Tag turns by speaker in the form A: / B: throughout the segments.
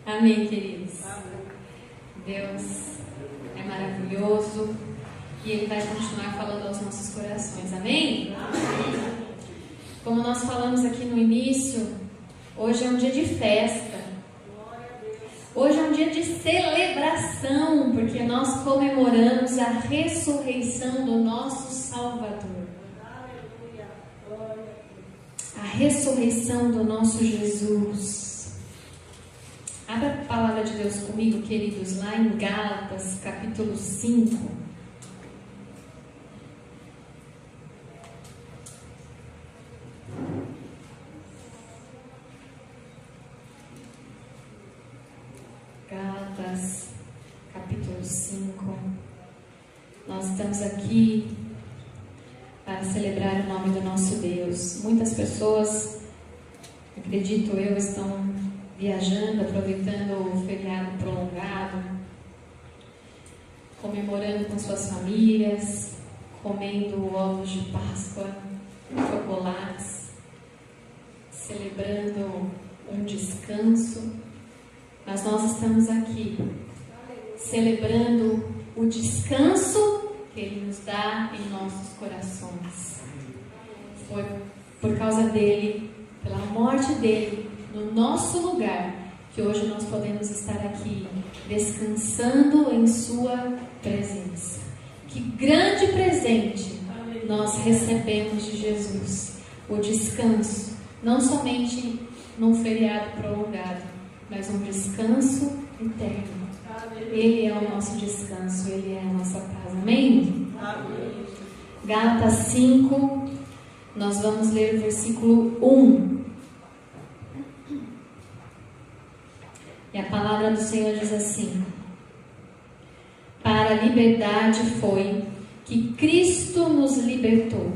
A: Amém, queridos. Deus é maravilhoso e Ele vai continuar falando aos nossos corações. Amém? Como nós falamos aqui no início, hoje é um dia de festa. Hoje é um dia de celebração, porque nós comemoramos a ressurreição do nosso Salvador. A ressurreição do nosso Jesus. Abra a palavra de Deus comigo, queridos, lá em Gálatas, capítulo 5. Gálatas, capítulo 5. Nós estamos aqui para celebrar o nome do nosso Deus. Muitas pessoas, acredito eu, estão viajando, aproveitando o feriado prolongado, comemorando com suas famílias, comendo ovos de Páscoa, chocolates, celebrando um descanso. Mas nós estamos aqui celebrando o descanso que Ele nos dá em nossos corações. Foi por causa dEle, pela morte dEle, no nosso lugar, que hoje nós podemos estar aqui descansando em Sua presença. Que grande presente nós recebemos de Jesus, o descanso, não somente num feriado prolongado, mas um descanso eterno. Ele é o nosso descanso, Ele é a nossa paz. Amém?
B: Amém.
A: Gálatas 5, nós vamos ler o versículo 1. E a palavra do Senhor diz assim: para a liberdade foi que Cristo nos libertou.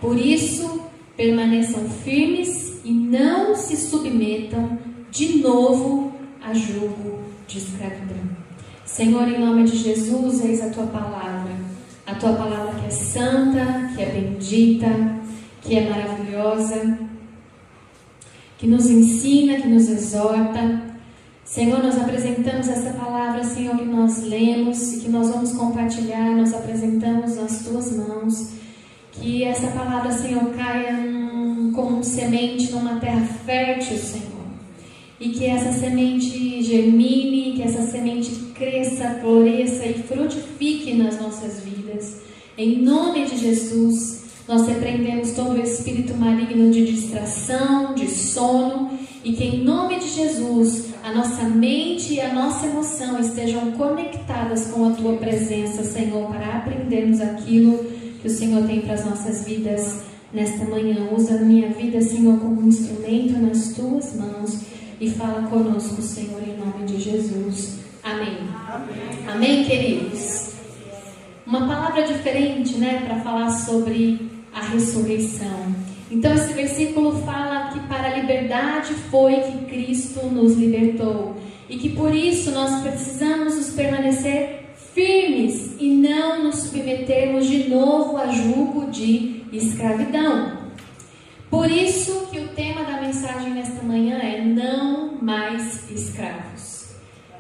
A: Por isso, permaneçam firmes e não se submetam de novo a jugo de escravidão. Senhor, em nome de Jesus, eis a Tua palavra que é santa, que é bendita, que é maravilhosa, que nos ensina, que nos exorta. Senhor, nós apresentamos essa palavra, Senhor, que nós lemos e que nós vamos compartilhar, nós apresentamos nas Tuas mãos. Que essa palavra, Senhor, caia como semente numa terra fértil, Senhor. E que essa semente germine, que essa semente cresça, floresça e frutifique nas nossas vidas. Em nome de Jesus, nós repreendemos todo o espírito maligno de distração, de sono, e que em nome de Jesus, a nossa mente e a nossa emoção estejam conectadas com a Tua presença, Senhor, para aprendermos aquilo que o Senhor tem para as nossas vidas nesta manhã. Usa a minha vida, Senhor, como um instrumento nas Tuas mãos e fala conosco, Senhor, em nome de Jesus. Amém.
B: Amém.
A: Amém, queridos? Uma palavra diferente, né, para falar sobre a ressurreição. Então, esse versículo fala que para a liberdade foi que Cristo nos libertou. E que por isso nós precisamos nos permanecer firmes e não nos submetermos de novo a jugo de escravidão. Por isso que o tema da mensagem nesta manhã é não mais escravos.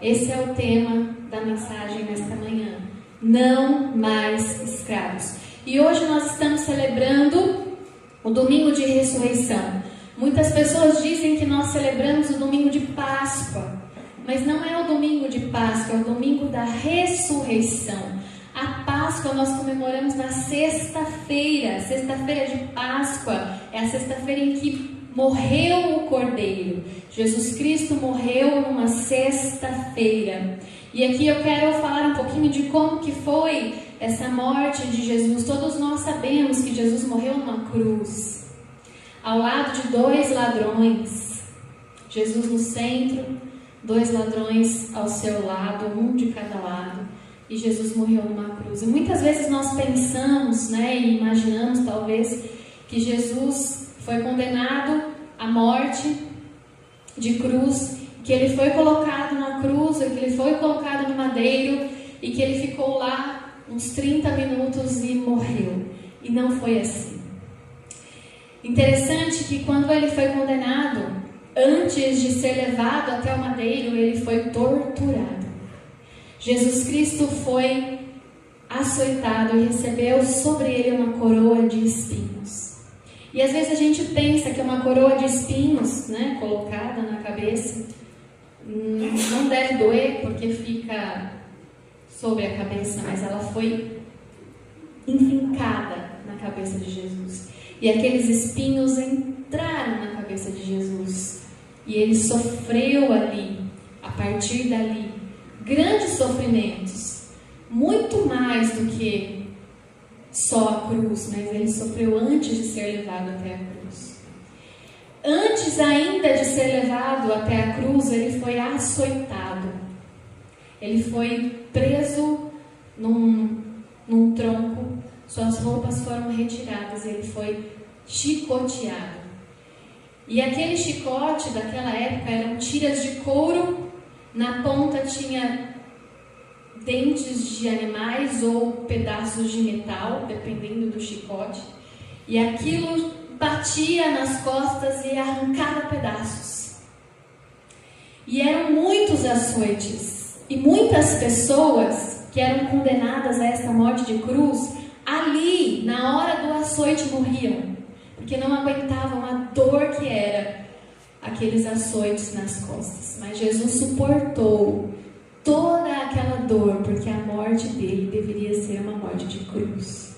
A: Esse é o tema da mensagem nesta manhã. Não mais escravos. E hoje nós estamos celebrando o domingo de ressurreição. Muitas pessoas dizem que nós celebramos o domingo de Páscoa. Mas não é o domingo de Páscoa, é o domingo da ressurreição. A Páscoa nós comemoramos na sexta-feira. Sexta-feira de Páscoa é a sexta-feira em que morreu o Cordeiro. Jesus Cristo morreu numa sexta-feira. E aqui eu quero falar um pouquinho de como que foi essa morte de Jesus. Todos nós sabemos que Jesus morreu numa cruz, ao lado de 2 ladrões. Jesus no centro, 2 ladrões ao seu lado, um de cada lado. E Jesus morreu numa cruz. E muitas vezes nós pensamos, né, e imaginamos talvez que Jesus foi condenado à morte de cruz, que Ele foi colocado na cruz, que Ele foi colocado no madeiro e que Ele ficou lá uns 30 minutos e morreu. E não foi assim. Interessante que quando Ele foi condenado, antes de ser levado até o madeiro, ele foi torturado. Jesus Cristo foi açoitado e recebeu sobre ele uma coroa de espinhos. E às vezes a gente pensa que uma coroa de espinhos, né, colocada na cabeça, não deve doer porque fica sobre a cabeça, mas ela foi enfincada na cabeça de Jesus. E aqueles espinhos entraram na cabeça de Jesus. E ele sofreu ali, a partir dali, grandes sofrimentos. Muito mais do que só a cruz, mas ele sofreu antes de ser levado até a cruz. Antes ainda de ser levado até a cruz, ele foi açoitado. Ele foi preso num tronco, suas roupas foram retiradas, ele foi chicoteado. E aquele chicote daquela época eram tiras de couro, na ponta tinha dentes de animais ou pedaços de metal, dependendo do chicote, e aquilo batia nas costas e arrancava pedaços. E eram muitos açoites, e muitas pessoas que eram condenadas a essa morte de cruz, ali, na hora do açoite, morriam, porque não aguentavam a dor que era aqueles açoites nas costas. Mas Jesus suportou toda aquela dor, porque a morte dele deveria ser uma morte de cruz.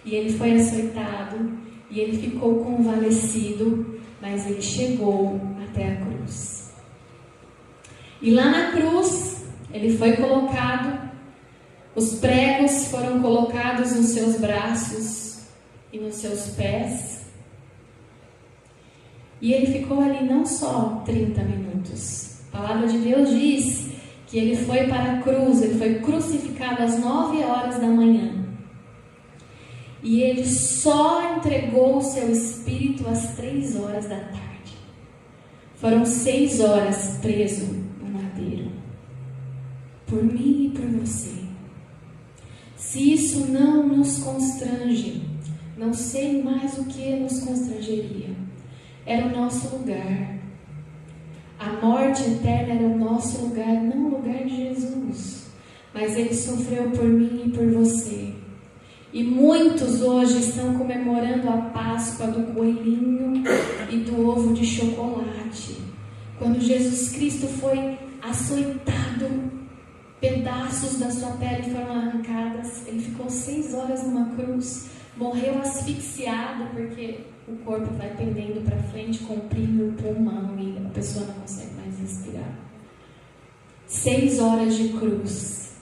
A: E ele foi açoitado, e ele ficou convalescido, mas ele chegou até a cruz. E lá na cruz, ele foi colocado, os pregos foram colocados nos seus braços e nos seus pés. E ele ficou ali não só 30 minutos. A palavra de Deus diz que ele foi para a cruz, ele foi crucificado às 9 horas da manhã. E ele só entregou o seu espírito às 3 horas da tarde. Foram 6 horas preso no madeiro. Por mim e por você. Se isso não nos constrange, não sei mais o que nos constrangeria. Era o nosso lugar. A morte eterna era o nosso lugar, não o lugar de Jesus. Mas ele sofreu por mim e por você. E muitos hoje estão comemorando a Páscoa do coelhinho e do ovo de chocolate. Quando Jesus Cristo foi açoitado, pedaços da sua pele foram arrancadas. Ele ficou 6 horas numa cruz. Morreu asfixiado, porque o corpo vai pendendo para frente, comprime o pulmão e a pessoa não consegue mais respirar. 6 horas de cruz.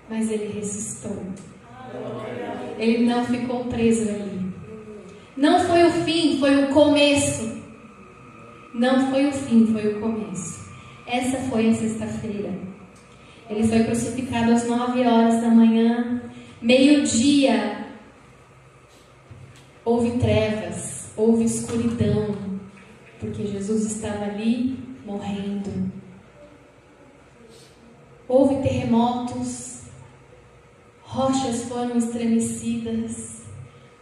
A: Mas ele ressuscitou. Ele não ficou preso ali. Não foi o fim, foi o começo. Não foi o fim, foi o começo. Essa foi a sexta-feira. Ele foi crucificado às 9 horas da manhã. Meio-dia, houve trevas, houve escuridão, porque Jesus estava ali morrendo. Houve terremotos, rochas foram estremecidas,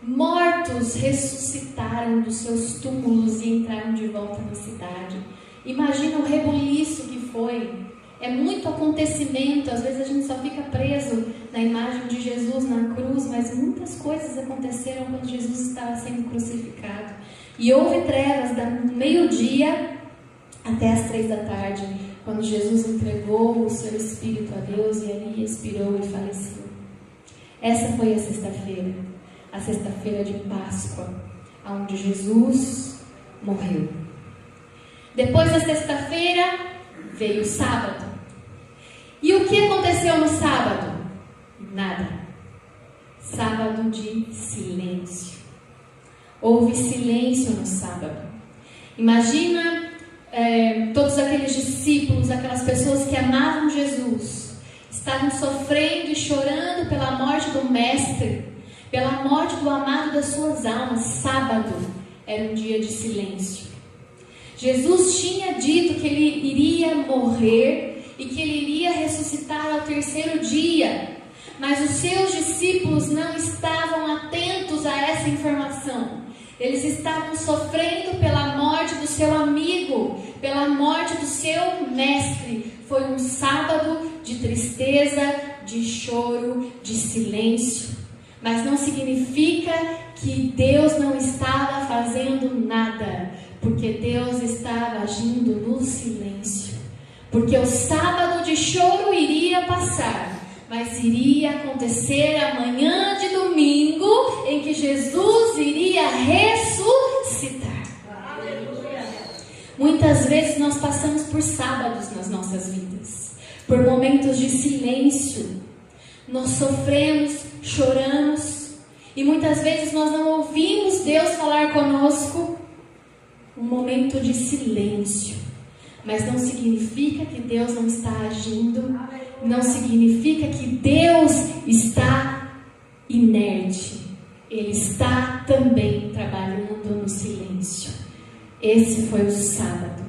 A: mortos ressuscitaram dos seus túmulos e entraram de volta na cidade. Imagina o rebuliço que foi. É muito acontecimento, às vezes a gente só fica preso na imagem de Jesus na cruz, mas muitas coisas aconteceram quando Jesus estava sendo crucificado. E houve trevas do meio-dia até as 3 da tarde, quando Jesus entregou o seu espírito a Deus e ali expirou e faleceu. Essa foi a sexta-feira de Páscoa, onde Jesus morreu. Depois da sexta-feira veio o sábado. E o que aconteceu no sábado? Nada. Sábado de silêncio. Houve silêncio no sábado. Imagina todos aqueles discípulos, aquelas pessoas que amavam Jesus, estavam sofrendo e chorando pela morte do Mestre, pela morte do amado das suas almas. Sábado era um dia de silêncio. Jesus tinha dito que ele iria morrer e que ele iria ressuscitar ao 3º dia, mas os seus discípulos não estavam atentos a essa informação. Eles estavam sofrendo pela morte do seu amigo, pela morte do seu mestre. Foi um sábado de tristeza, de choro, de silêncio. Mas não significa que Deus não estava fazendo nada, porque Deus estava agindo no silêncio. Porque o sábado de choro iria passar, mas iria acontecer amanhã de domingo, em que Jesus iria ressuscitar. Muitas vezes nós passamos por sábados nas nossas vidas, por momentos de silêncio. Nós sofremos, choramos, e muitas vezes nós não ouvimos Deus falar conosco. Um momento de silêncio. Mas não significa que Deus não está agindo, não significa que Deus está inerte. Ele está também trabalhando no silêncio. Esse foi o sábado.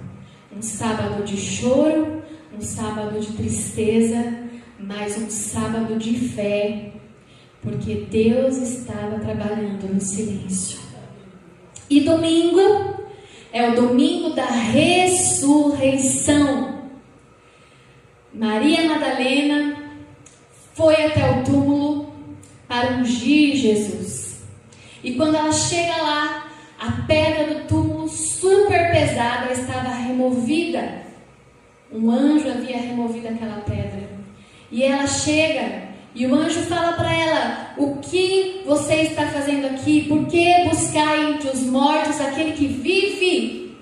A: Um sábado de choro, um sábado de tristeza, mas um sábado de fé, porque Deus estava trabalhando no silêncio. E domingo é o domingo da ressurreição. Maria Madalena foi até o túmulo para ungir Jesus. E quando ela chega lá, a pedra do túmulo, super pesada, estava removida. Um anjo havia removido aquela pedra. E ela chega e o anjo fala para ela: o que você está fazendo aqui? Por que buscar entre os mortos aquele que vive?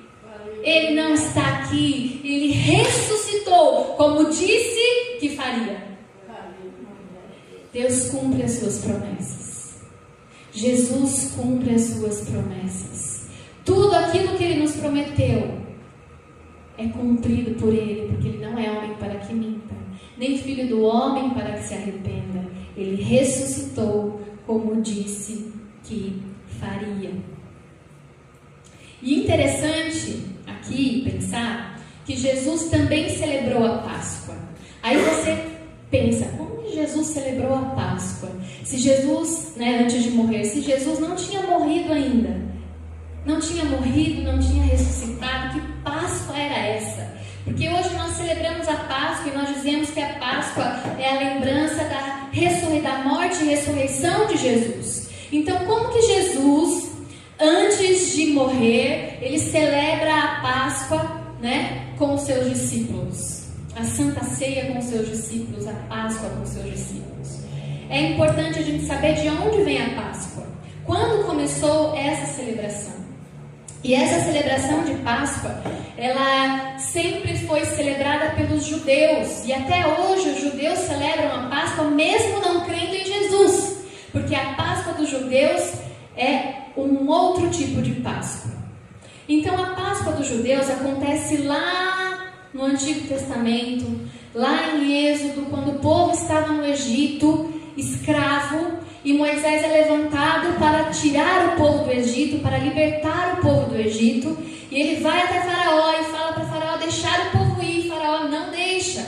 A: Ele não está aqui, ele ressuscitou, como disse que faria. Deus cumpre as suas promessas. Jesus cumpre as suas promessas. Tudo aquilo que ele nos prometeu é cumprido por ele, porque ele não é homem para que minta, nem filho do homem para que se arrependa. Ele ressuscitou, como disse que faria. E interessante aqui pensar que Jesus também celebrou a Páscoa. Aí você pensa, como que Jesus celebrou a Páscoa? Se Jesus, antes de morrer, se Jesus não tinha morrido ainda, não tinha morrido, não tinha ressuscitado, que Páscoa era essa? Porque hoje nós celebramos a Páscoa e nós dizemos que a Páscoa é a lembrança da morte e ressurreição de Jesus. Então, como que Jesus, antes de morrer, ele celebra a Páscoa, com os seus discípulos? A Santa Ceia com os seus discípulos, a Páscoa com os seus discípulos. É importante a gente saber de onde vem a Páscoa. Quando começou essa celebração? E essa celebração de Páscoa, ela sempre foi celebrada pelos judeus. E até hoje os judeus celebram a Páscoa mesmo não crendo em Jesus. Porque a Páscoa dos judeus é um outro tipo de Páscoa. Então a Páscoa dos judeus acontece lá no Antigo Testamento, lá em Êxodo, quando o povo estava no Egito, escravo, e Moisés é levantado para tirar o povo do Egito, para libertar o povo do Egito, e ele vai até Faraó e fala para Faraó deixar o povo ir. Faraó não deixa.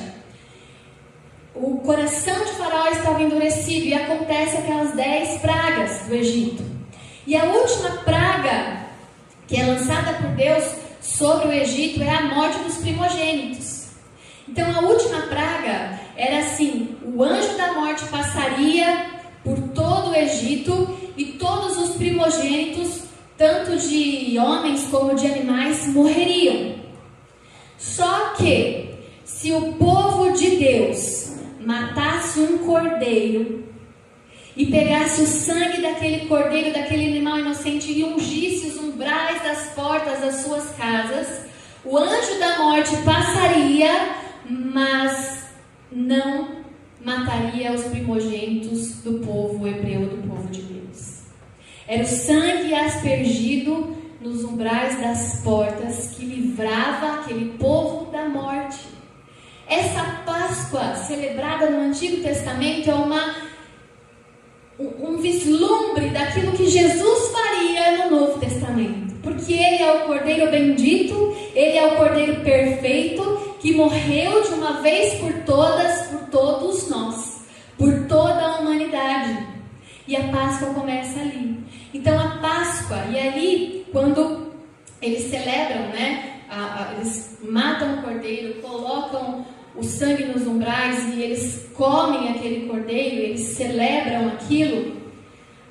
A: O coração de Faraó estava endurecido e acontece aquelas 10 pragas do Egito. E a última praga que é lançada por Deus sobre o Egito é a morte dos primogênitos. Então a última praga era assim: o anjo da morte passaria por todo o Egito e todos os primogênitos, tanto de homens como de animais, morreriam. Só que se o povo de Deus matasse um cordeiro e pegasse o sangue daquele cordeiro, daquele animal inocente, e ungisse os umbrais das portas das suas casas, o anjo da morte passaria, mas não mataria os primogênitos do povo hebreu, do povo de Deus. Era o sangue aspergido nos umbrais das portas que livrava aquele povo da morte. Essa Páscoa celebrada no Antigo Testamento é um vislumbre daquilo que Jesus faria no Novo Testamento. Porque Ele é o Cordeiro bendito, Ele é o Cordeiro perfeito, que morreu de uma vez por todas, por todos nós, por toda a humanidade. E a Páscoa começa ali. Então a Páscoa, e ali quando eles celebram, né, eles matam o cordeiro, colocam o sangue nos umbrais e eles comem aquele cordeiro, eles celebram aquilo,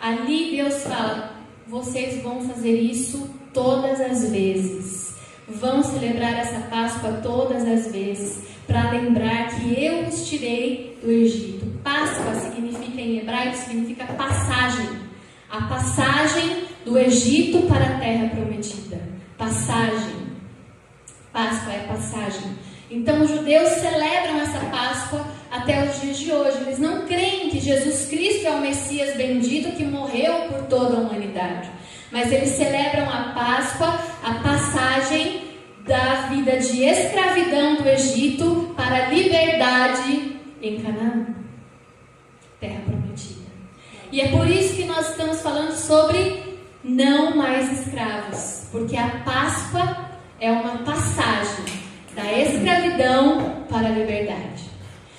A: ali Deus fala: vocês vão fazer isso todas as vezes, vão celebrar essa Páscoa todas as vezes, para lembrar que eu os tirei do Egito. Páscoa significa, em hebraico, significa passagem. A passagem do Egito para a terra prometida. Passagem. Páscoa é passagem. Então os judeus celebram essa Páscoa até os dias de hoje. Eles não creem que Jesus Cristo é o Messias bendito que morreu por toda a humanidade. Mas eles celebram a Páscoa, a passagem da vida de escravidão do Egito para a liberdade em Canaã, terra prometida. E é por isso que nós estamos falando sobre não mais escravos, porque a Páscoa é uma passagem da escravidão para a liberdade.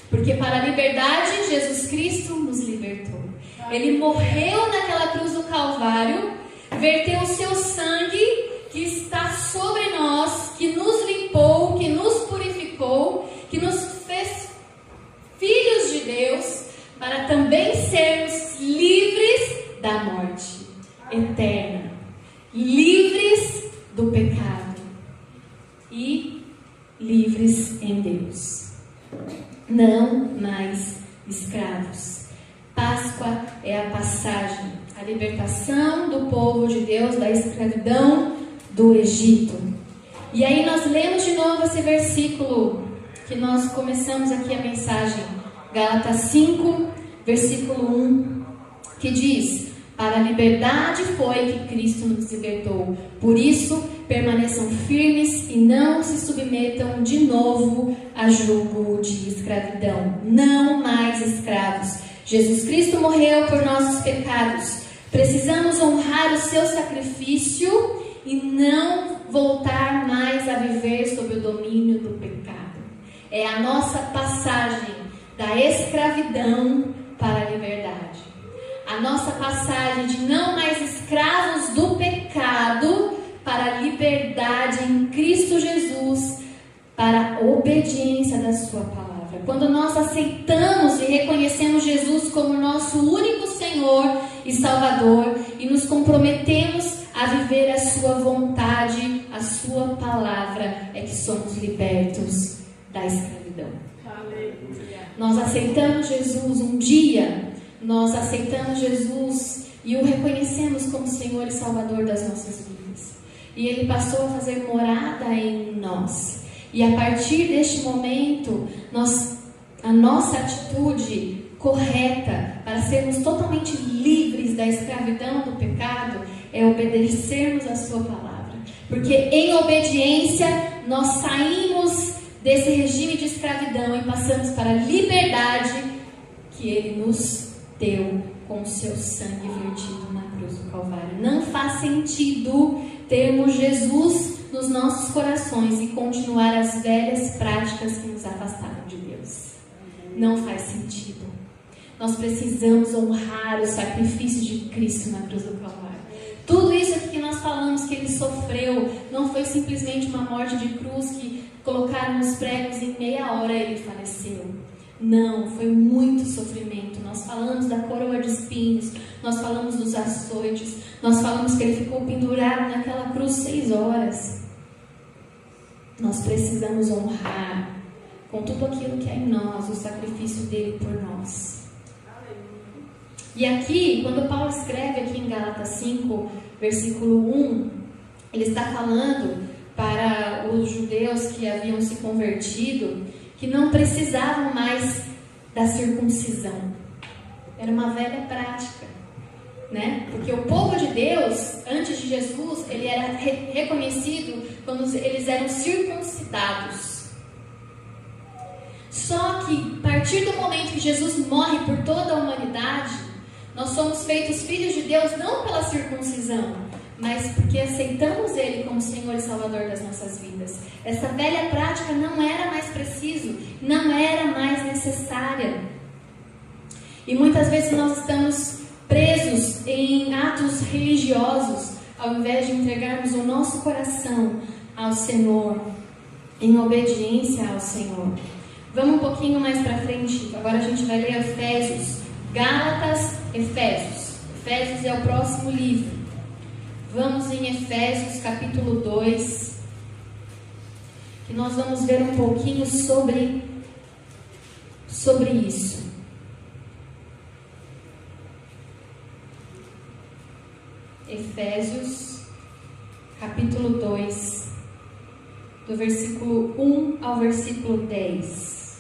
A: Porque para a liberdade Jesus Cristo nos libertou. Ele morreu naquela cruz do Calvário, verteu o seu sangue que está sobre nós, que nos limpou, que nos purificou, que nos fez filhos de Deus, para também sermos livres da morte eterna, livres do pecado e livres em Deus. Não mais escravos. Páscoa é a passagem, a libertação do povo de Deus da escravidão do Egito. E aí nós lemos de novo esse versículo que nós começamos aqui a mensagem, Gálatas 5, versículo 1, que diz: para a liberdade foi que Cristo nos libertou. Por isso, permaneçam firmes e não se submetam de novo a jugo de escravidão. Não mais escravos. Jesus Cristo morreu por nossos pecados. Precisamos honrar o seu sacrifício e não voltar mais a viver sob o domínio do pecado. É a nossa passagem da escravidão para a liberdade. A nossa passagem de não mais escravos do pecado para a liberdade em Cristo Jesus, para a obediência da sua palavra. Quando nós aceitamos e reconhecemos Jesus como nosso único Senhor e Salvador e nos comprometemos a viver a sua vontade, a sua palavra, é que somos libertos da escravidão. Aleluia. Nós aceitamos Jesus um dia, nós aceitamos Jesus e o reconhecemos como Senhor e Salvador das nossas vidas. E Ele passou a fazer morada em nós. E a partir deste momento, a nossa atitude correta para sermos totalmente livres da escravidão do pecado é obedecermos a sua palavra. Porque em obediência nós saímos desse regime de escravidão e passamos para a liberdade que Ele nos deu com o seu sangue vertido na cruz do Calvário. Não faz sentido termos Jesus nos nossos corações e continuar as velhas práticas que nos afastaram de Deus. Não faz sentido. Nós precisamos honrar o sacrifício de Cristo na cruz do Calvário. Tudo isso aqui que nós falamos que Ele sofreu, não foi simplesmente uma morte de cruz que colocaram nos pregos e em meia hora Ele faleceu. Não, foi muito sofrimento. Nós falamos da coroa de espinhos, nós falamos dos açoites, nós falamos que Ele ficou pendurado naquela cruz 6 horas. Nós precisamos honrar com tudo aquilo que é em nós, o sacrifício dele por nós. E aqui, quando Paulo escreve aqui em Gálatas 5, versículo 1, ele está falando para os judeus que haviam se convertido, que não precisavam mais da circuncisão. Era uma velha prática, né? Porque o povo de Deus, antes de Jesus, ele era reconhecido quando eles eram circuncidados. Só que, a partir do momento que Jesus morre por toda a humanidade, nós somos feitos filhos de Deus não pela circuncisão, mas porque aceitamos Ele como Senhor e Salvador das nossas vidas. Essa velha prática não era mais preciso, não era mais necessária. E muitas vezes nós estamos presos presos em atos religiosos, ao invés de entregarmos o nosso coração ao Senhor, em obediência ao Senhor. Vamos um pouquinho mais para frente, agora a gente vai ler Efésios, Gálatas, Efésios. Efésios é o próximo livro. Vamos em Efésios capítulo 2, que nós vamos ver um pouquinho sobre isso. Efésios capítulo 2, do versículo 1 ao versículo 10.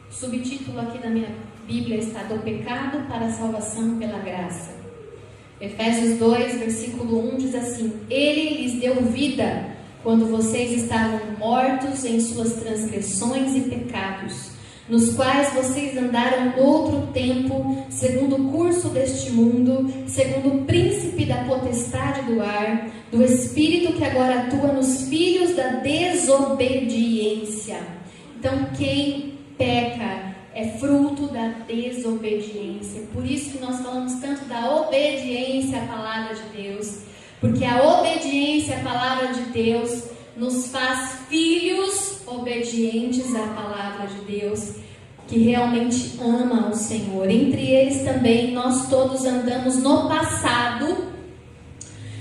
A: O subtítulo aqui da minha Bíblia está: Do pecado para a salvação pela graça. Efésios 2, versículo 1 diz assim: Ele lhes deu vida quando vocês estavam mortos em suas transgressões e pecados, nos quais vocês andaram noutro tempo, segundo o curso deste mundo, segundo o príncipe da potestade do ar, do espírito que agora atua nos filhos da desobediência. Então, quem peca é fruto da desobediência. Por isso que nós falamos tanto da obediência à palavra de Deus, porque a obediência à palavra de Deus nos faz filhos obedientes à palavra de Deus, que realmente ama o Senhor. Entre eles também nós todos andamos no passado,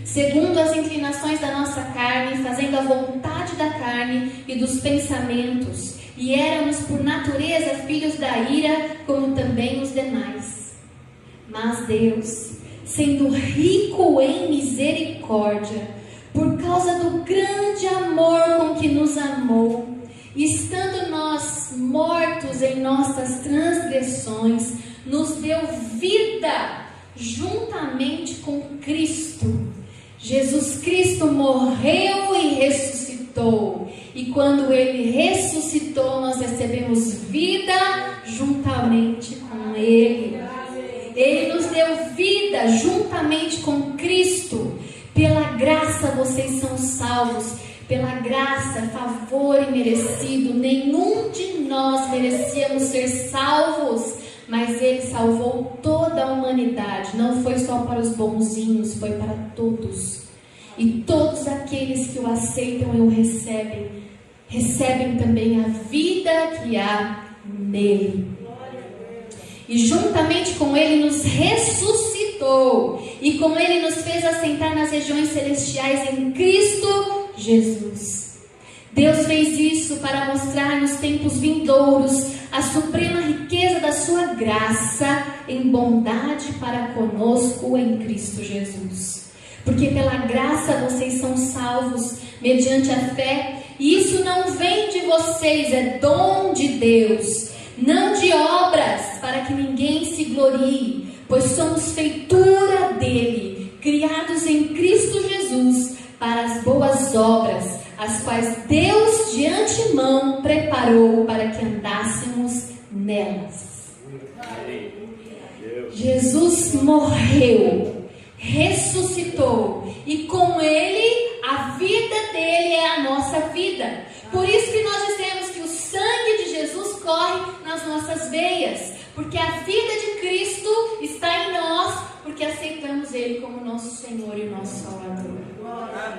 A: segundo as inclinações da nossa carne, fazendo a vontade da carne e dos pensamentos, e éramos por natureza filhos da ira, como também os demais. Mas Deus, sendo rico em misericórdia, por causa do grande amor com que nos amou, estando nós mortos em nossas transgressões, nos deu vida juntamente com Cristo. Jesus Cristo morreu e ressuscitou. E quando Ele ressuscitou, nós recebemos vida juntamente com Ele. Ele nos deu vida juntamente com Cristo. Pela graça vocês são salvos. Pela graça, favor imerecido. Nenhum de nós merecíamos ser salvos, mas Ele salvou toda a humanidade. Não foi só para os bonzinhos, foi para todos. E todos aqueles que o aceitam e o recebem também a vida que há nele. E juntamente com Ele nos ressuscitou, e com Ele nos fez assentar nas regiões celestiais em Cristo Jesus. Deus fez isso para mostrar nos tempos vindouros a suprema riqueza da sua graça em bondade para conosco em Cristo Jesus. Porque pela graça vocês são salvos mediante a fé, e isso não vem de vocês, é dom de Deus, não de obras, para que ninguém se glorie, pois somos feitura dele, criados em Cristo Jesus para as boas obras, as quais Deus de antemão preparou para que andássemos nelas. Jesus morreu, ressuscitou, e com Ele a vida dele é a nossa vida. Por isso que nós dizemos que o sangue de Jesus corre nas nossas veias, porque a vida de Cristo está em nós, porque aceitamos Ele como nosso Senhor e nosso Salvador.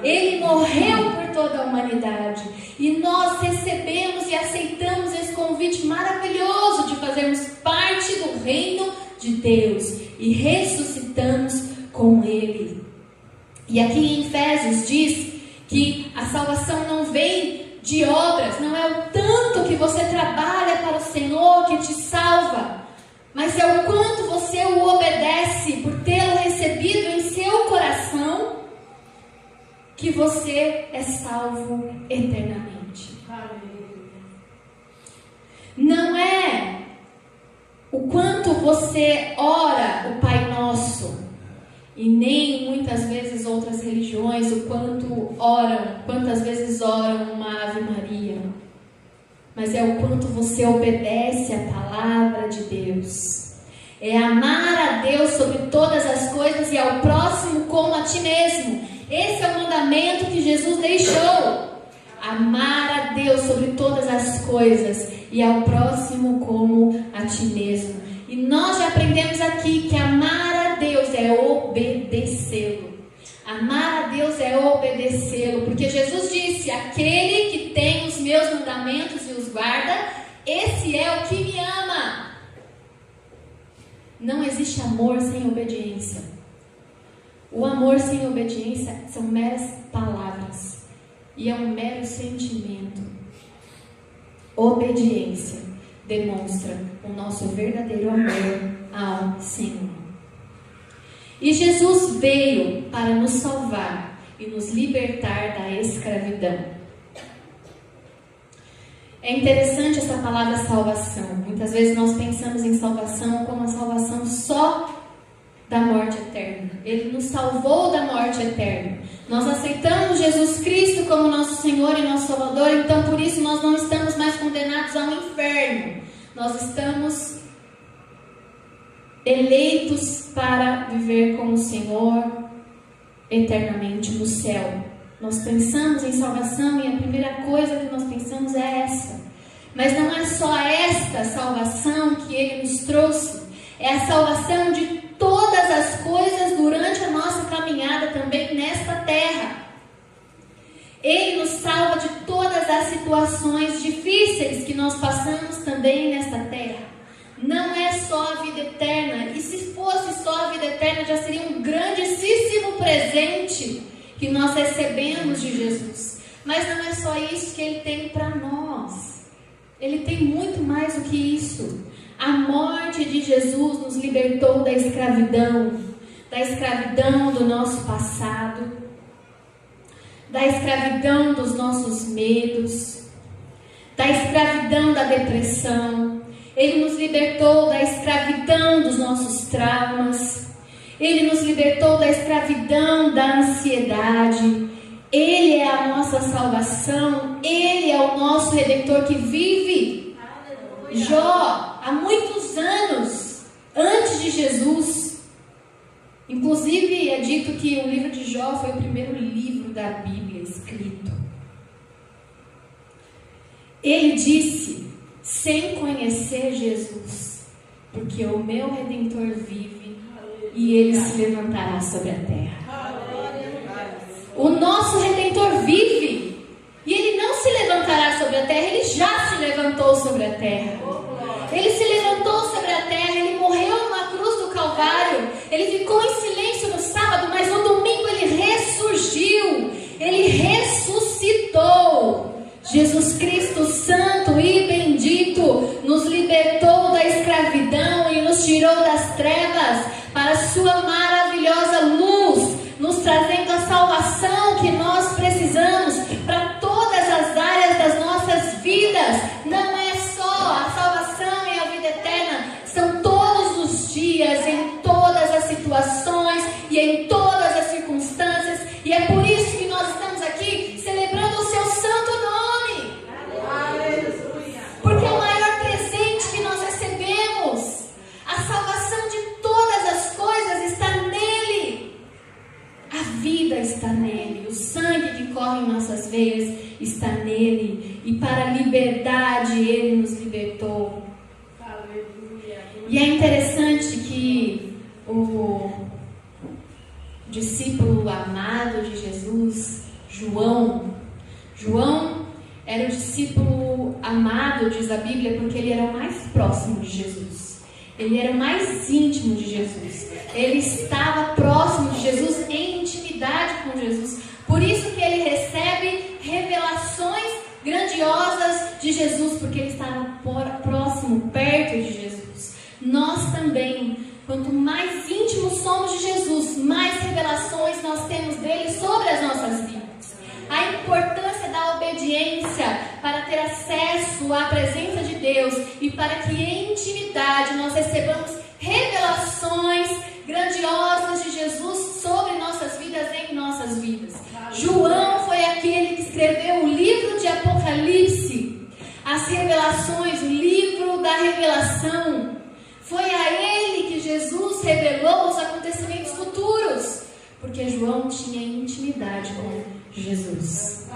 A: Ele morreu por toda a humanidade, e nós recebemos e aceitamos esse convite maravilhoso de fazermos parte do reino de Deus, e ressuscitamos com Ele. E aqui em Efésios diz que a salvação não vem de obras, não é o tanto que você trabalha para o Senhor que te salva, mas é o quanto você o obedece por tê-lo recebido em seu coração, que você é salvo eternamente. Não é o quanto você ora o Pai Nosso, e nem muitas vezes outras religiões o quantas vezes oram uma Ave Maria, mas é o quanto você obedece a palavra de Deus. É amar a Deus sobre todas as coisas e ao próximo como a ti mesmo. Esse é o mandamento que Jesus deixou. Amar a Deus sobre todas as coisas e ao próximo como a ti mesmo. E nós já aprendemos aqui que amar a Deus é obedecê-lo. Amar a Deus é obedecê-lo, porque Jesus disse: aquele que tem os meus mandamentos e os guarda, esse é o que me ama. Não existe amor sem obediência. O amor sem obediência são meras palavras e é um mero sentimento. Obediência demonstra o nosso verdadeiro amor ao Senhor. E Jesus veio para nos salvar e nos libertar da escravidão. É interessante essa palavra salvação. Muitas vezes nós pensamos em salvação como a salvação só da morte eterna. Ele nos salvou da morte eterna. Nós aceitamos Jesus Cristo como nosso Senhor e nosso Salvador, então por isso nós não estamos mais condenados ao inferno. Nós estamos eleitos para viver com o Senhor eternamente no céu. Nós pensamos em salvação e a primeira coisa que nós pensamos é essa. Mas não é só esta salvação que Ele nos trouxe, é a salvação de todas as coisas durante a nossa caminhada também nesta terra. Ele nos salva de todas as situações difíceis que nós passamos também nesta terra. Não é só a vida eterna, e se fosse só a vida eterna já seria um grandíssimo presente que nós recebemos de Jesus. Mas não é só isso que Ele tem para nós. Ele tem muito mais do que isso. A morte de Jesus nos libertou da escravidão do nosso passado, da escravidão dos nossos medos, da escravidão da depressão. Ele nos libertou da escravidão dos nossos traumas. Ele nos libertou da escravidão da ansiedade. Ele é a nossa salvação. Ele é o nosso Redentor que vive. Jó, há muitos anos antes de Jesus, inclusive é dito que o livro de Jó foi o primeiro livro da Bíblia escrito. Ele disse, sem conhecer Jesus, porque o meu Redentor vive e Ele se levantará sobre a terra. O nosso Redentor vive e Ele não se levantará sobre a terra, Ele já se levantou sobre a terra. Ele se levantou sobre a terra, Ele morreu na cruz do Calvário, Ele ficou em silêncio no sábado, mas no domingo Ele ressurgiu, Ele ressuscitou. Jesus Cristo Santo e bendito nos libertou da escravidão e nos tirou das trevas para a sua maravilhosa luz, nos trazendo a salvação que nós precisamos para todas as áreas das nossas vidas. Não é só a salvação e a vida eterna, são todos os dias, em todas as situações e em todas as circunstâncias, e é por isso que nós estamos aqui celebrando o seu santo nome. Aleluia. Porque é o maior presente que nós recebemos. A salvação de todas as coisas está nele. A vida está nele, o sangue que corre em nossas veias está nele, e para a liberdade Ele nos libertou. Aleluia. E é interessante que o discípulo amado de Jesus, João era o discípulo amado, diz a Bíblia, porque ele era o mais próximo de Jesus. Ele era o mais íntimo de Jesus. Ele estava próximo de Jesus, em intimidade com Jesus. Por isso que ele recebe revelações grandiosas de Jesus, porque ele estava próximo, perto de Jesus. Nós também, quanto mais íntimos somos de Jesus, mais revelações nós temos dele sobre as nossas vidas. A importância da obediência para ter acesso à presença de Deus e para que em intimidade nós recebamos revelações grandiosas de Jesus sobre nossas vidas, em nossas vidas. João foi aquele que escreveu o livro de Apocalipse, as revelações, o livro da revelação. Foi a ele que Jesus revelou os acontecimentos futuros, porque João tinha intimidade com Jesus.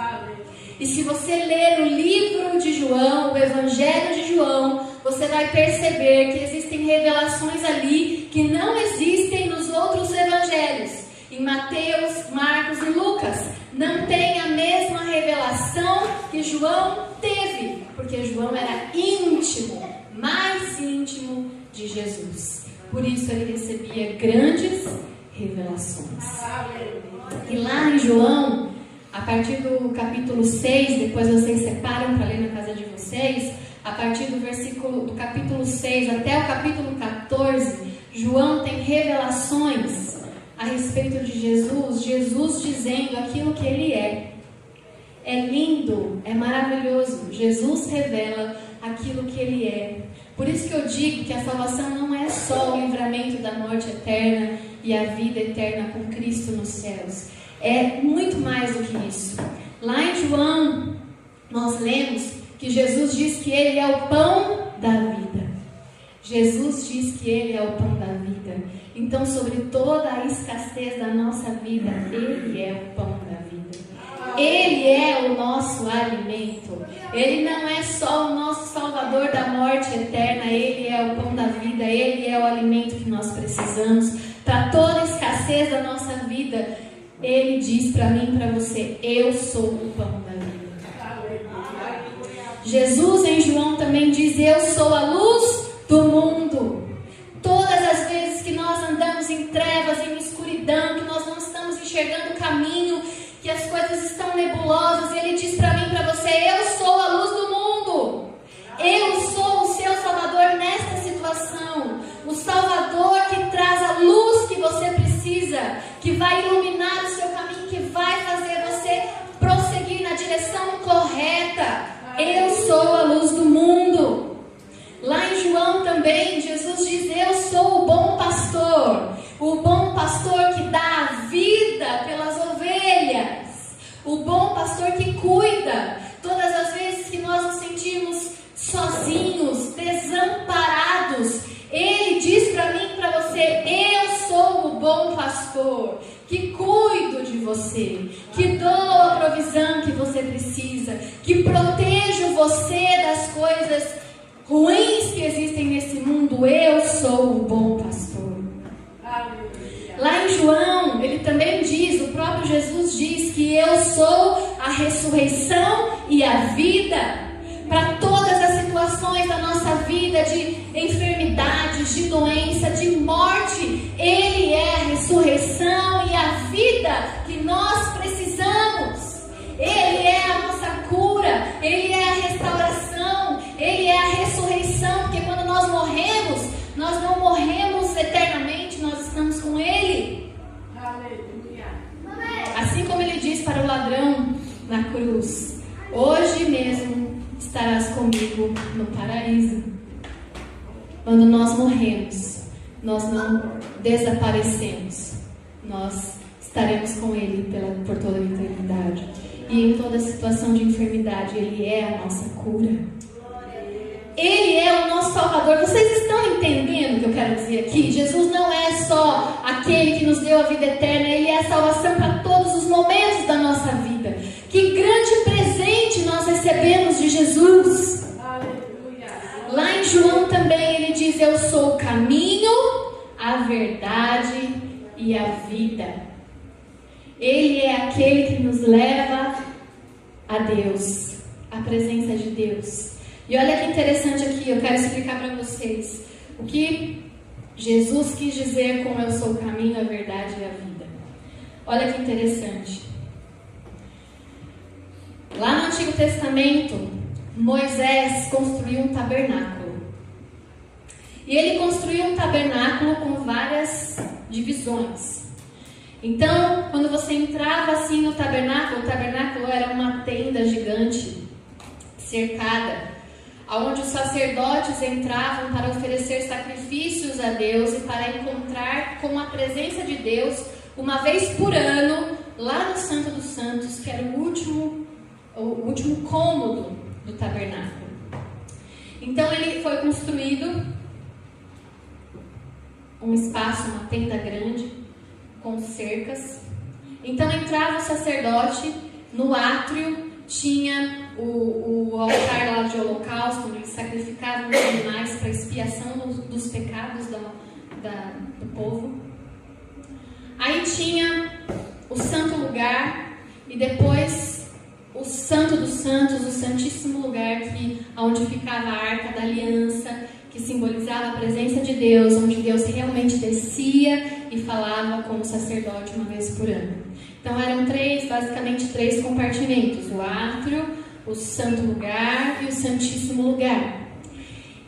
A: E se você ler o livro de João, o Evangelho de João, você vai perceber que existem revelações ali que não existem nos outros evangelhos. Em Mateus, Marcos e Lucas, não tem a mesma revelação que João teve, porque João era íntimo, mais íntimo de Jesus. Por isso ele recebia grandes revelações. E lá em João, a partir do capítulo 6, depois vocês separam para ler na casa de vocês, a partir do capítulo 6 até o capítulo 14, João tem revelações a respeito de Jesus, Jesus dizendo aquilo que ele é. É lindo, é maravilhoso. Jesus revela aquilo que ele é. Por isso que eu digo que a salvação não é só o livramento da morte eterna e a vida eterna com Cristo nos céus. É muito mais do que isso. Lá em João, nós lemos que Jesus diz que ele é o pão da vida. Jesus diz que ele é o pão da vida. Então, sobre toda a escassez da nossa vida, ele é o pão da vida. Ele é o nosso alimento. Ele não é só o nosso salvador da morte eterna. Ele é o pão da vida. Ele é o alimento que nós precisamos. Para toda a escassez da nossa vida, ele diz para mim e para você: eu sou o pão da vida. Jesus em João também diz: eu sou a luz do mundo. Todas as vezes que nós andamos em trevas, em escuridão, que nós não estamos enxergando o caminho, que as coisas estão nebulosas, ele diz para mim e para você: eu sou a luz do mundo. Eu sou o seu Salvador nesta situação. O Salvador que traz a luz que você precisa, que vai iluminar o seu caminho, que vai fazer você prosseguir na direção correta. Eu sou a luz do mundo. Lá em João também, Jesus diz: eu sou o bom pastor. O bom pastor que dá a vida pelas ovelhas. O bom pastor que cuida. Todas as vezes que nós nos sentimos sozinhos, desamparados, ele diz para mim e para você: eu sou o bom pastor, que cuido de você, que dou a provisão que você precisa, que protejo você das coisas ruins que existem nesse mundo. Eu sou o bom pastor. Lá em João, ele também diz, o próprio Jesus diz que eu sou a ressurreição e a vida. Para todas as situações da nossa vida, de enfermidades, de doença, de morte, ele é a ressurreição e a vida que nós precisamos. Ele é a nossa cura, ele é a restauração, ele é a ressurreição, porque quando nós morremos, nós não morremos eternamente, nós estamos com ele. Aleluia. Assim como ele diz para o ladrão na cruz: hoje mesmo estarás comigo no paraíso. Quando nós morremos, nós não desaparecemos, nós estaremos com ele por toda a eternidade. E em toda situação de enfermidade, ele é a nossa cura. Ele é o nosso Salvador. Vocês estão entendendo o que eu quero dizer aqui? Jesus não é só aquele que nos deu a vida eterna, ele é a salvação para todos os momentos da nossa vida. Que grande presente nós recebemos de Jesus. Aleluia. Lá em João também ele diz: eu sou o caminho, a verdade e a vida. Ele é aquele que nos leva a Deus, a presença de Deus. E olha que interessante aqui, eu quero explicar para vocês o que Jesus quis dizer com eu sou o caminho, a verdade e a vida. Olha que interessante. Lá no Antigo Testamento, Moisés construiu um tabernáculo. E ele construiu um tabernáculo com várias divisões. Então, quando você entrava assim no tabernáculo, o tabernáculo era uma tenda gigante, cercada, onde os sacerdotes entravam para oferecer sacrifícios a Deus e para encontrar com a presença de Deus uma vez por ano, lá no Santo dos Santos, que era o último cômodo do tabernáculo. Então ele foi construído um espaço, uma tenda grande, com cercas. Então entrava o sacerdote no átrio, tinha o altar lá de holocausto, onde eles sacrificavam os animais para expiação dos pecados do povo. Aí tinha o santo lugar e depois o santo dos santos, o santíssimo lugar, onde ficava a arca da aliança, que simbolizava a presença de Deus, onde Deus realmente descia e falava com o sacerdote uma vez por ano. Então eram basicamente três compartimentos: o átrio, o santo lugar e o santíssimo lugar.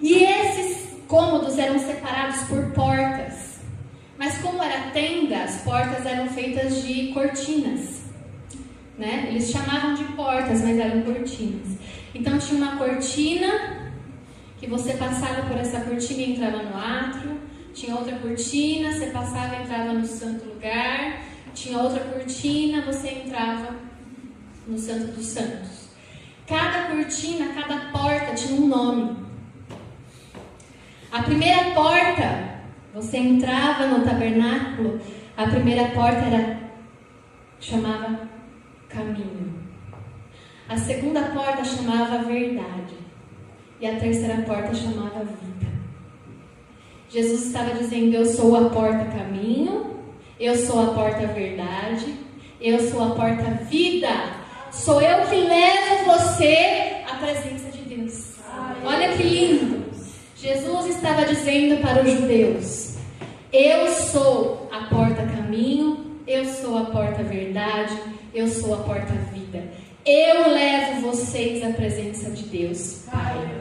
A: E esses cômodos eram separados por portas. Mas como era tenda, as portas eram feitas de cortinas, né? Eles chamavam de portas, mas eram cortinas. Então tinha uma cortina, que você passava por essa cortina e entrava no átrio. Tinha outra cortina, você passava e entrava no santo lugar. Tinha outra cortina, você entrava no Santo dos Santos. Cada cortina, cada porta tinha um nome. A primeira porta, você entrava no tabernáculo, a primeira porta chamava Caminho. A segunda porta chamava Verdade. E a terceira porta chamava Vida. Jesus estava dizendo: eu sou a porta Caminho, eu sou a porta Verdade, eu sou a porta Vida. Sou eu que levo você à presença de Deus. Olha que lindo. Jesus estava dizendo para os judeus: eu sou a porta Caminho, eu sou a porta Verdade, eu sou a porta Vida. Eu levo vocês à presença de Deus, Pai.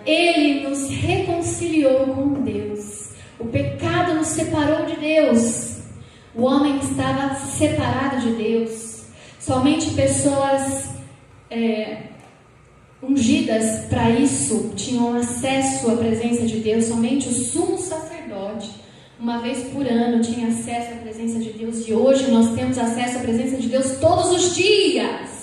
A: Ele nos reconciliou com Deus. O pecado nos separou de Deus. O homem estava separado de Deus. Somente pessoas ungidas para isso tinham acesso à presença de Deus. Somente o sumo sacerdote, uma vez por ano, tinha acesso à presença de Deus. E hoje nós temos acesso à presença de Deus todos os dias.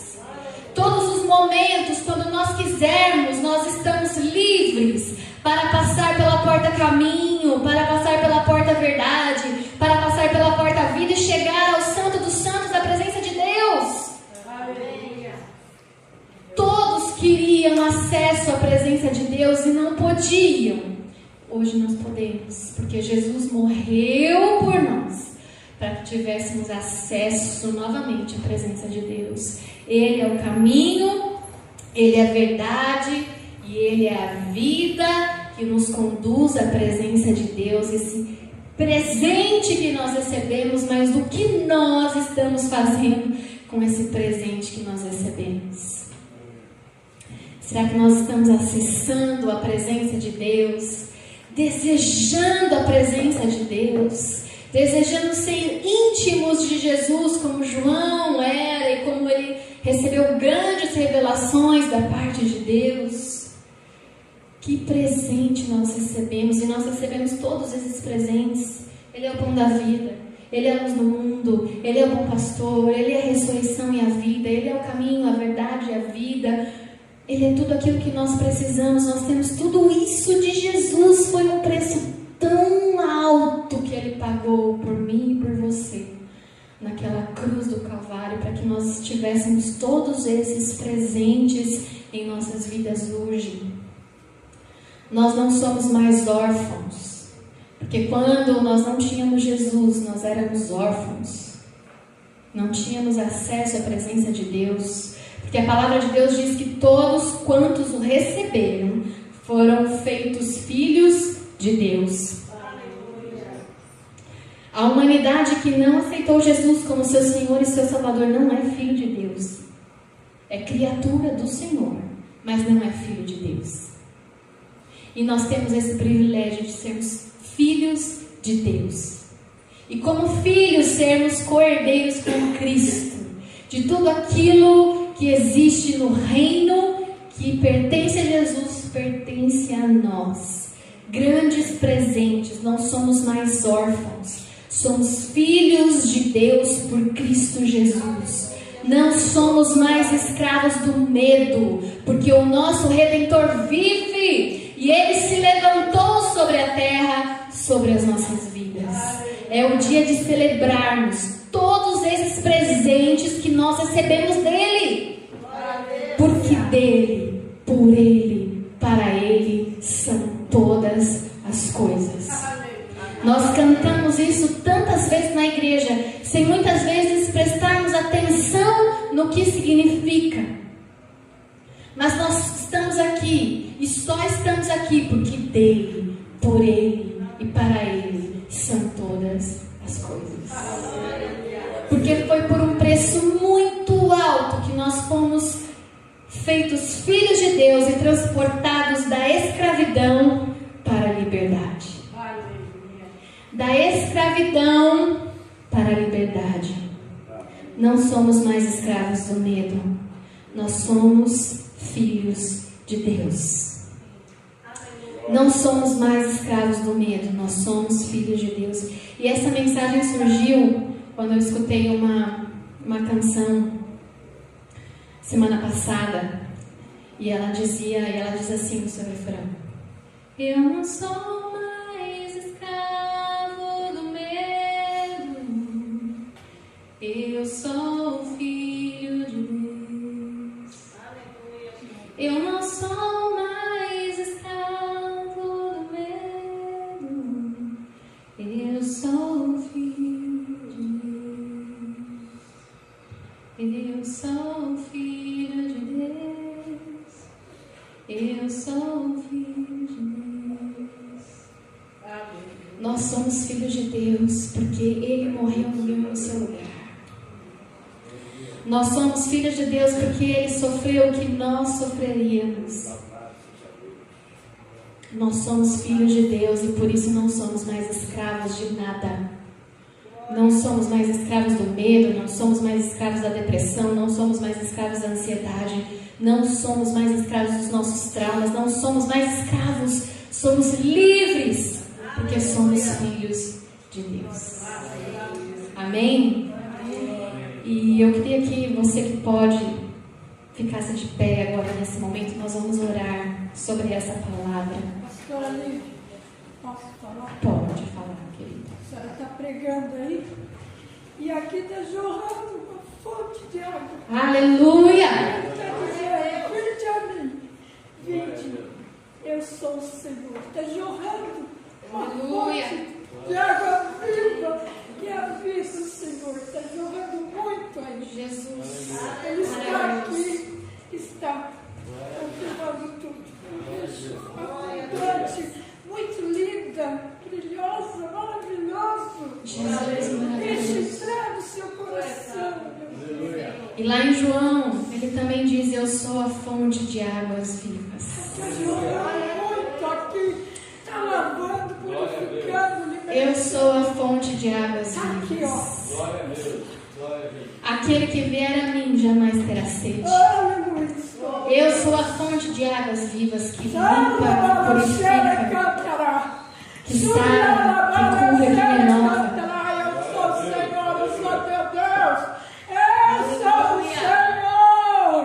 A: Todos os momentos, quando nós quisermos, nós estamos livres para passar pela porta Caminho, para passar pela porta Verdade, para passar pela porta Vida e chegar ao Santo dos Santos, da presença de Deus. Aleluia. Todos queriam acesso à presença de Deus e não podiam. Hoje nós podemos, porque Jesus morreu por nós, para que tivéssemos acesso novamente à presença de Deus. Ele é o caminho, Ele é a verdade e Ele é a vida que nos conduz à presença de Deus. Esse presente que nós recebemos, mas do que nós estamos fazendo com esse presente que nós recebemos? Será que nós estamos acessando a presença de Deus, desejando a presença de Deus, desejando ser íntimos de Jesus, como João era e como ele recebeu grandes revelações da parte de Deus? Que presente nós recebemos, e nós recebemos todos esses presentes. Ele é o pão da vida, Ele é a luz do mundo, Ele é o bom pastor, Ele é a ressurreição e a vida, Ele é o caminho, a verdade e a vida. Ele é tudo aquilo que nós precisamos. Nós temos tudo isso de Jesus. Foi um preço tão alto que Ele pagou por mim e por você naquela cruz do Calvário, para que nós tivéssemos todos esses presentes em nossas vidas hoje. Nós não somos mais órfãos, porque quando nós não tínhamos Jesus, nós éramos órfãos, não tínhamos acesso à presença de Deus, porque a palavra de Deus diz que todos quantos o receberam foram feitos filhos de Deus. A humanidade que não aceitou Jesus como seu Senhor e seu Salvador não é filho de Deus. É criatura do Senhor, mas não é filho de Deus. E nós temos esse privilégio de sermos filhos de Deus. E como filhos, sermos co-herdeiros com Cristo. De tudo aquilo que existe no reino, que pertence a Jesus, pertence a nós. Grandes presentes, não somos mais órfãos. Somos filhos de Deus por Cristo Jesus. Não somos mais escravos do medo, porque o nosso Redentor vive e Ele se levantou sobre a terra, sobre as nossas vidas. É o dia de celebrarmos todos esses presentes que nós recebemos dEle. dele, por ele, para ele são todas as coisas. Nós cantamos isso tantas vezes na igreja, sem muitas vezes prestarmos atenção no que significa. Mas nós estamos aqui, e só estamos aqui porque dele, por ele e para ele são todas as coisas. Porque foi por um preço muito alto que nós fomos feitos filhos de Deus e transportados da escravidão para a liberdade. Da escravidão para a liberdade. Não somos mais escravos do medo. Nós somos filhos de Deus. Não somos mais escravos do medo. Nós somos filhos de Deus. E essa mensagem surgiu quando eu escutei uma canção semana passada. E ela diz assim no seu refrão: eu não sou mais escravo do medo, eu sou filho de Deus. Eu não sou mais escravo do medo, eu sou filho de Deus. Eu sou filho de Deus, eu sou filho de Deus. Nós somos filhos de Deus porque Ele morreu no meu e no seu lugar. Nós somos filhos de Deus porque Ele sofreu o que nós sofreríamos. Nós somos filhos de Deus e por isso não somos mais escravos de nada. Não somos mais escravos do medo, não somos mais escravos da depressão, não somos mais escravos da ansiedade, não somos mais escravos dos nossos traumas, não somos mais escravos, somos livres, porque somos filhos de Deus. Amém? E eu queria que você que pode ficasse de pé agora nesse momento, nós vamos orar sobre essa palavra.
B: Pastora Ali, posso falar?
A: Pode falar, querida.
B: A senhora está pregando aí e aqui está jorrando uma fonte de água.
A: Aleluia!
B: Está dizendo, vinde a mim, vinde, eu sou o Senhor. Está jorrando uma
A: Aleluia.
B: fonte de água viva que é a vida do Senhor. Está jorrando muito aí.
A: Jesus.
B: Ele está aqui, está confirmando tudo. Abundante, muito linda, brilhosa, maravilhoso.
A: Jesus, maravilhoso.
B: Deixe entrar no seu coração, meu Deus.
A: E lá em João, ele também diz: eu sou a fonte de águas vivas.
B: Está jogando muito aqui, está lavando, purificando, libertando.
A: Eu sou a fonte de águas
B: Aqui,
A: vivas.
B: ó.
C: Glória a Deus. Glória a Deus.
A: Aquele que vier a mim jamais terá sede.
B: Aleluia.
A: Eu sou a fonte de águas vivas que limpa, que purifica, que sara, que cura, que renova.
B: Eu sou o Senhor, eu sou teu Deus. Eu sou o Senhor.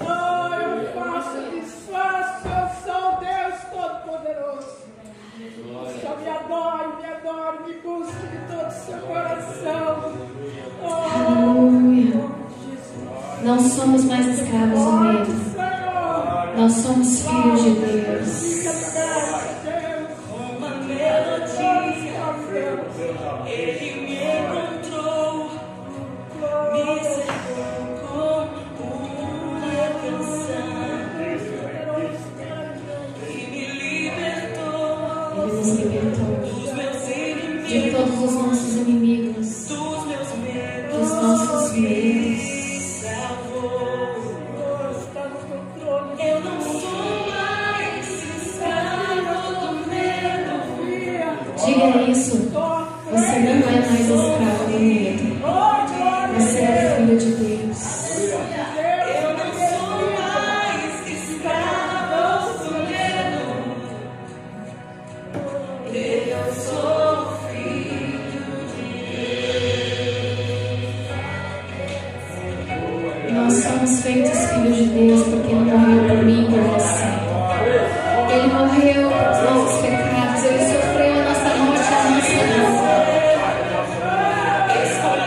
B: Oh, eu faço e desfaço. Eu sou o Deus Todo-Poderoso. Só me adore, me busque de todo o seu coração.
A: Aleluia.
B: Jesus.
A: Não somos mais escravos do medo. Nós somos filhos de Deus.
D: Uma melodia, Ele me encontrou, me cercou com uma canção e me libertou.
A: Ele nos libertou
D: Dos meus inimigos,
A: de todos os nossos inimigos,
D: dos meus medos,
A: dos nossos medos.
D: eu não sou mais escravo do medo.
A: Diga isso. Você não é mais escravo do medo. Você é filho de Deus.
D: Eu não sou mais escravo do medo. Eu sou filho de Deus.
A: Nós somos feitos filhos de Deus porque Ele morreu por mim e por você. Ele morreu pelos nossos pecados. Ele sofreu a nossa morte, a nossa dor.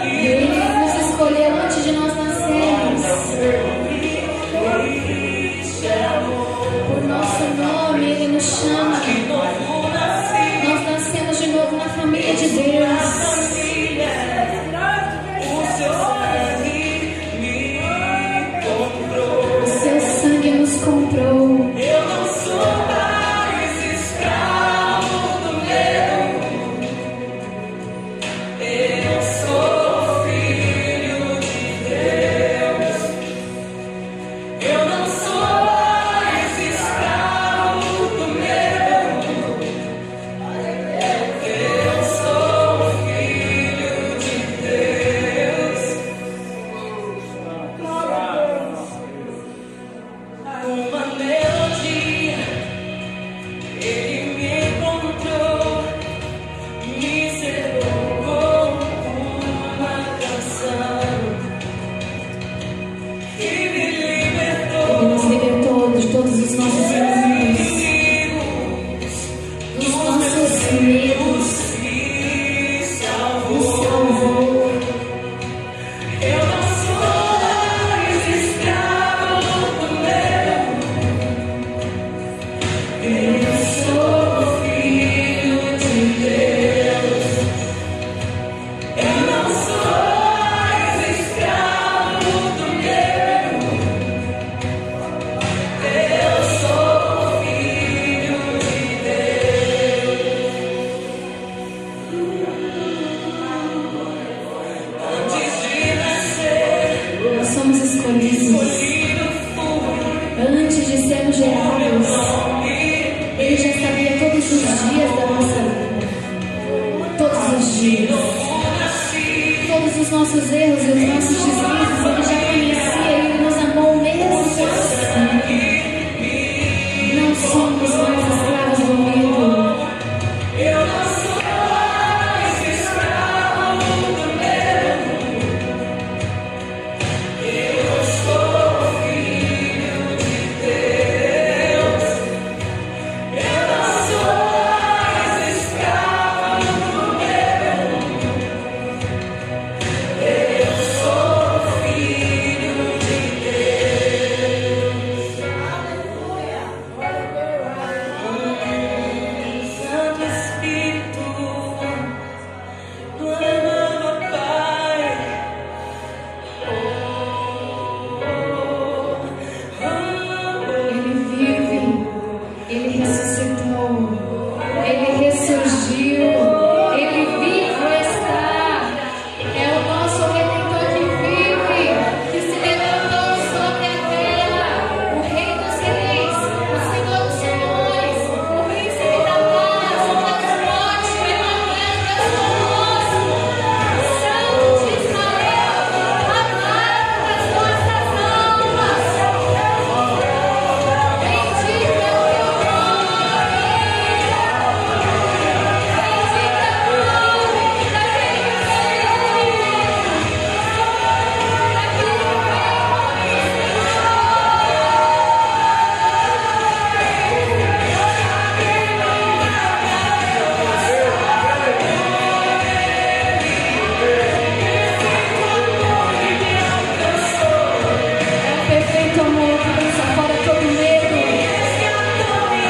A: E Ele nos escolheu antes de nós nascermos. conhece os nossos erros e os nossos deslizes, Ele já conhecia e Ele nos amou mesmo assim. Não somos mais escravos do medo.
D: Eu não sou mais escravo do medo. Eu sou filho de Deus. Eu não sou mais escravo do medo. Eu sou filho de Deus. Aleluia. Santo Espírito, clama, Pai.
A: Ele vive, Ele ressuscitou, Ele ressurgiu, Ele vivo está. É o nosso Redentor que vive, que se levantou sobre a terra, o Rei dos Reis, o Senhor dos Senhores, o Príncipe da Paz, o mais forte, o Emmanuel Deus conosco, Santo de Israel, amado das nossas almas. Bendito é o teu nome. É o perfeito amor que lança fora todo medo. Ele nos resgatou.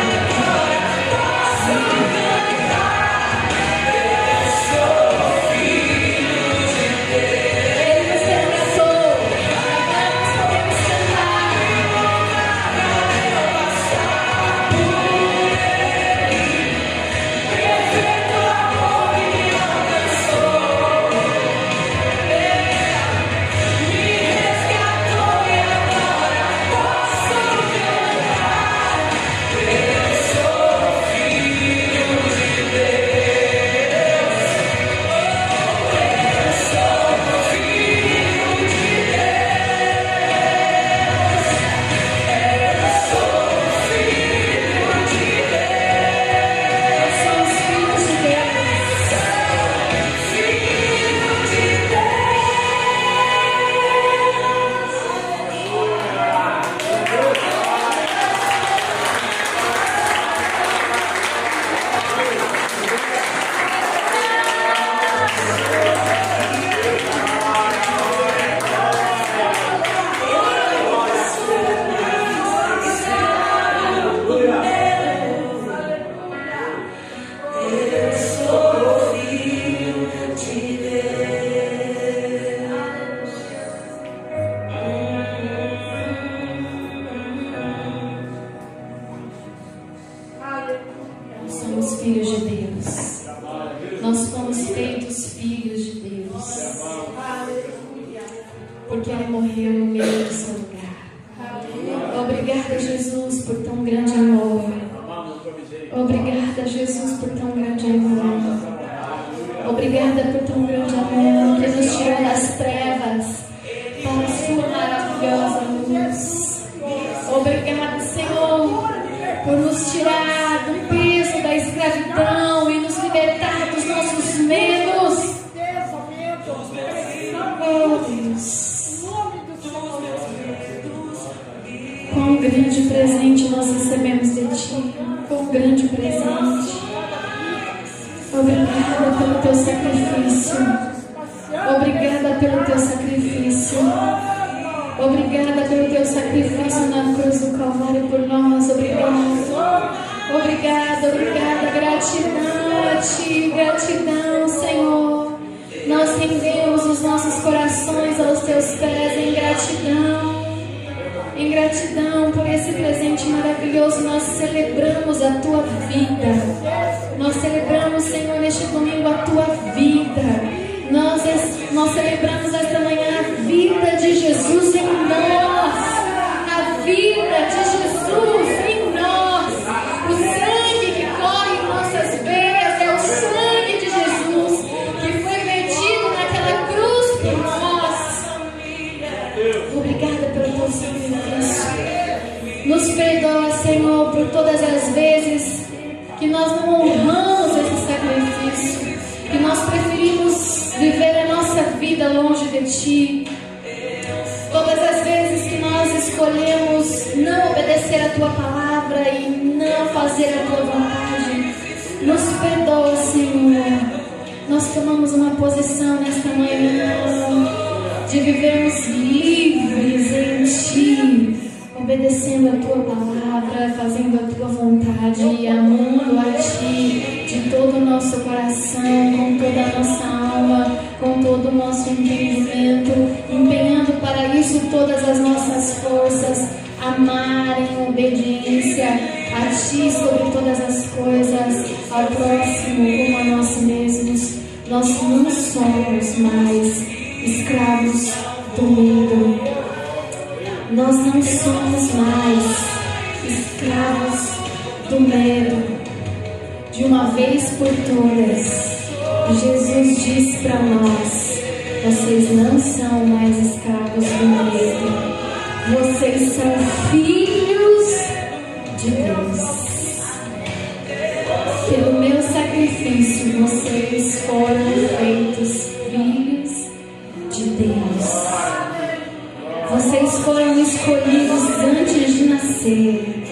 A: Agora nós podemos cantar. Nós somos filhos de Deus.
D: Eu sou filho de Deus.
A: Nós somos filhos de Deus. Nós fomos feitos filhos de Deus. Porque Ele morreu no meio do seu lugar. Obrigada, Jesus, por tão grande amor. Obrigada, Jesus, por tão grande amor. Obrigada por tão grande amor que nos tirou das trevas para a sua maravilhosa luz. Obrigada, Senhor, por nos tirar do peso da escravidão e nos libertar dos nossos medos. Oh, Deus, quão grande presente nós recebemos de Ti. Quão grande presente. Obrigada pelo Teu sacrifício. Obrigada pelo Teu sacrifício. Obrigada pelo Teu sacrifício na cruz do Calvário por nós. Obrigada. Obrigada, obrigada. Gratidão a Ti, gratidão, Senhor. Nós rendemos os nossos corações aos Teus pés em gratidão. Em gratidão por esse presente maravilhoso, nós celebramos a Tua vida. Nós celebramos, Senhor, neste domingo a Tua vida. Nós celebramos esta manhã a vida de Jesus em nós. A vida de Jesus em nós. O sangue que corre em nossas veias é o sangue de Jesus que foi vertido naquela cruz Nos perdoa, Senhor, por todas as vezes que nós não honramos esse sacrifício, que nós preferimos viver a nossa vida longe de Ti. Todas as vezes que nós escolhemos não obedecer a Tua palavra e não fazer a Tua vontade, nos perdoa, Senhor. Nós tomamos uma posição nesta manhã de vivermos livres em Ti, obedecendo a Tua palavra, fazendo a Tua vontade e amando a Ti de todo o nosso coração, com toda a nossa alma, com todo o nosso entendimento, empenhando para isso todas as nossas forças, amar em obediência a Ti sobre todas as coisas, ao próximo como a nós mesmos. Nós não somos mais escravos do medo. Nós não somos mais escravos do medo. De uma vez por todas, Jesus diz para nós: vocês não são mais escravos do medo. Vocês são filhos de Deus. Pelo meu sacrifício, vocês foram feitos filhos de Deus. Vocês foram escolhidos antes de nascer.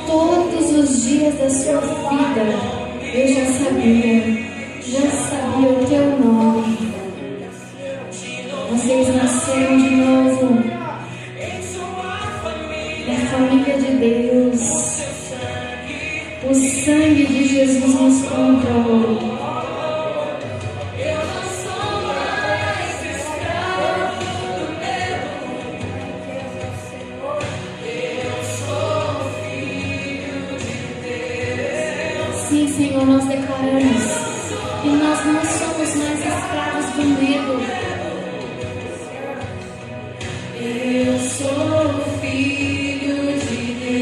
A: Todos os dias da sua vida, eu já sabia o teu nome. Vocês nasceram de novo na família de Deus. O sangue de Jesus nos comprou. Sim, Senhor, nós declaramos que nós não somos mais escravos do medo. Eu sou filho de Deus.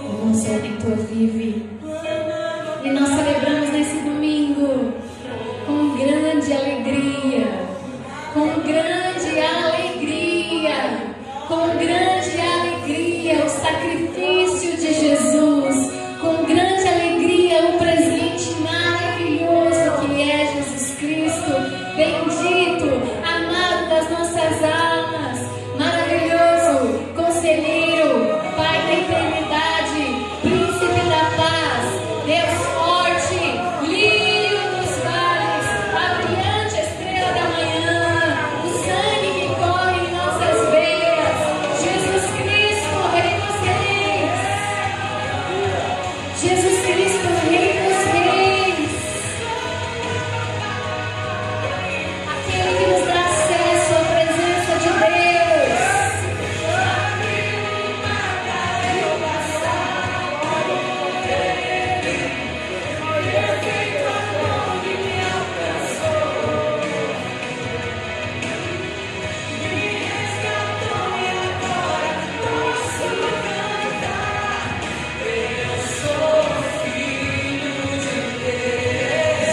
A: O nosso Redentor vive. E nós celebramos nesse domingo com grande alegria, com grande alegria, com grande alegria o sacrifício de Jesus, com grande alegria o presente maravilhoso que é Jesus Cristo, bendito, amado das nossas almas, maravilhoso, conselheiro, Pai da eternidade, príncipe da paz, Deus forte, lírio dos vales, a brilhante estrela da manhã, o sangue que corre em nossas veias, Jesus Cristo, Rei dos Reis, Jesus Cristo, Rei dos Reis, aquele que nos dá acesso à presença de Deus.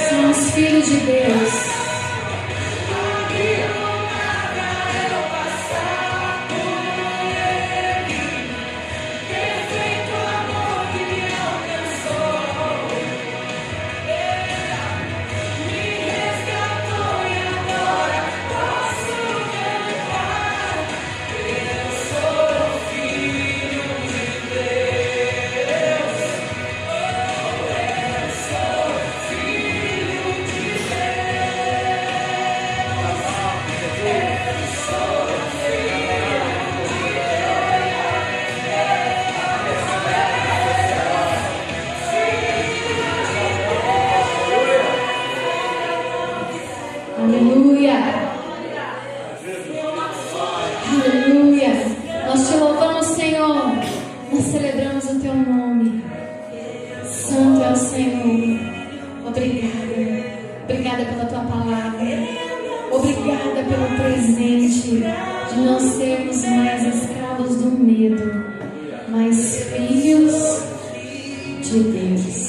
A: Somos filhos de Deus. Aleluia. Aleluia. Nós te louvamos, Senhor. Nós celebramos o teu nome. Santo é o Senhor. Obrigada. Obrigada pela tua palavra. Obrigada pelo presente de não sermos mais escravos do medo, mas filhos de Deus.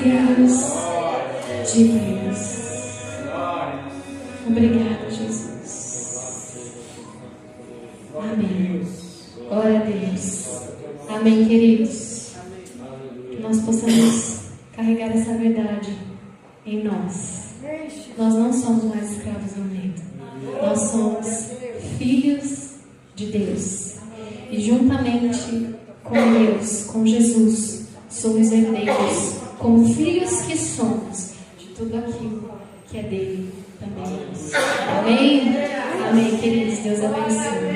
A: Filhos de Deus. Obrigado, Jesus. Amém. Glória a Deus. Amém, queridos. Que nós possamos carregar essa verdade em nós. Nós não somos mais escravos do medo. Nós somos filhos de Deus. E juntamente com Deus, com Jesus, somos herdeiros, como filhos que somos, de tudo aquilo que é dele também. Amém? Amém, queridos. Deus abençoe.